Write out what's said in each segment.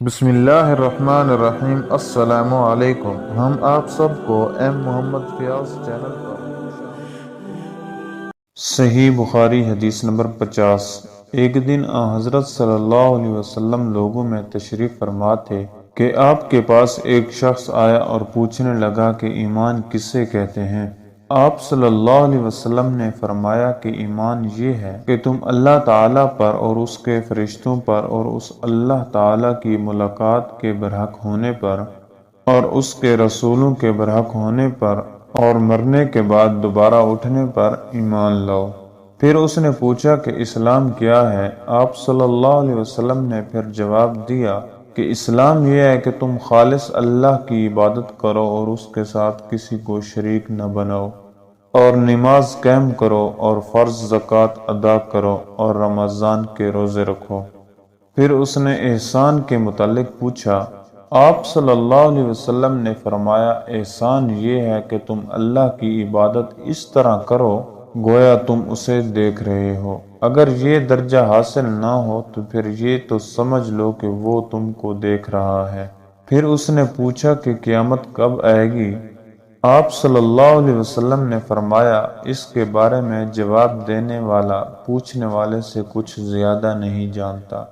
بسم اللہ الرحمن الرحیم۔ السلام علیکم۔ ہم آپ سب کو ایم محمد فیاض چینل پر صحیح بخاری حدیث نمبر 50۔ ایک دن حضرت صلی اللہ علیہ وسلم لوگوں میں تشریف فرما تھے کہ آپ کے پاس ایک شخص آیا اور پوچھنے لگا کہ ایمان کسے کہتے ہیں؟ آپ صلی اللہ علیہ وسلم نے فرمایا کہ ایمان یہ ہے کہ تم اللہ تعالیٰ پر اور اس کے فرشتوں پر اور اس اللہ تعالیٰ کی ملاقات کے برحق ہونے پر اور اس کے رسولوں کے برحق ہونے پر اور مرنے کے بعد دوبارہ اٹھنے پر ایمان لاؤ۔ پھر اس نے پوچھا کہ اسلام کیا ہے؟ آپ صلی اللہ علیہ وسلم نے پھر جواب دیا کہ اسلام یہ ہے کہ تم خالص اللہ کی عبادت کرو اور اس کے ساتھ کسی کو شریک نہ بناؤ، اور نماز قائم کرو اور فرض زکوٰۃ ادا کرو اور رمضان کے روزے رکھو۔ پھر اس نے احسان کے متعلق پوچھا۔ آپ صلی اللہ علیہ وسلم نے فرمایا، احسان یہ ہے کہ تم اللہ کی عبادت اس طرح کرو گویا تم اسے دیکھ رہے ہو۔ اگر یہ درجہ حاصل نہ ہو تو پھر یہ تو سمجھ لو کہ وہ تم کو دیکھ رہا ہے۔ پھر اس نے پوچھا کہ قیامت کب آئے گی؟ آپ صلی اللہ علیہ وسلم نے فرمایا، اس کے بارے میں جواب دینے والا پوچھنے والے سے کچھ زیادہ نہیں جانتا،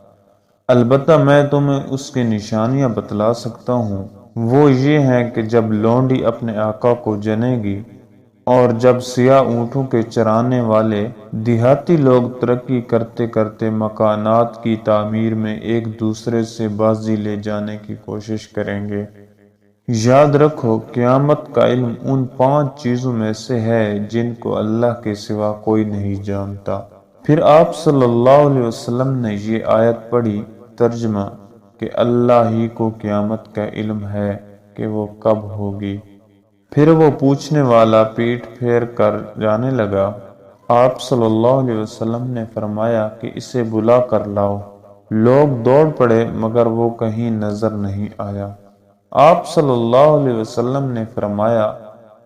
البتہ میں تمہیں اس کی نشانیاں بتلا سکتا ہوں۔ وہ یہ ہیں کہ جب لونڈی اپنے آقا کو جنے گی اور جب سیاہ اونٹوں کے چرانے والے دیہاتی لوگ ترقی کرتے کرتے مکانات کی تعمیر میں ایک دوسرے سے بازی لے جانے کی کوشش کریں گے۔ یاد رکھو، قیامت کا علم ان 5 چیزوں میں سے ہے جن کو اللہ کے سوا کوئی نہیں جانتا۔ پھر آپ صلی اللہ علیہ وسلم نے یہ آیت پڑھی۔ ترجمہ کہ اللہ ہی کو قیامت کا علم ہے کہ وہ کب ہوگی۔ پھر وہ پوچھنے والا پیٹھ پھیر کر جانے لگا۔ آپ صلی اللہ علیہ وسلم نے فرمایا کہ اسے بلا کر لاؤ۔ لوگ دوڑ پڑے مگر وہ کہیں نظر نہیں آیا۔ آپ صلی اللہ علیہ وسلم نے فرمایا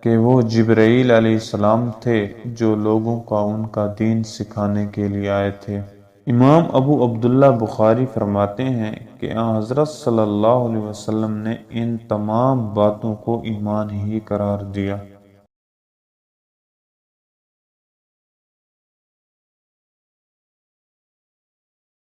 کہ وہ جبرائیل علیہ السلام تھے جو لوگوں کا ان کا دین سکھانے کے لیے آئے تھے۔ امام ابو عبداللہ بخاری فرماتے ہیں کہ حضرت صلی اللہ علیہ وسلم نے ان تمام باتوں کو ایمان ہی قرار دیا۔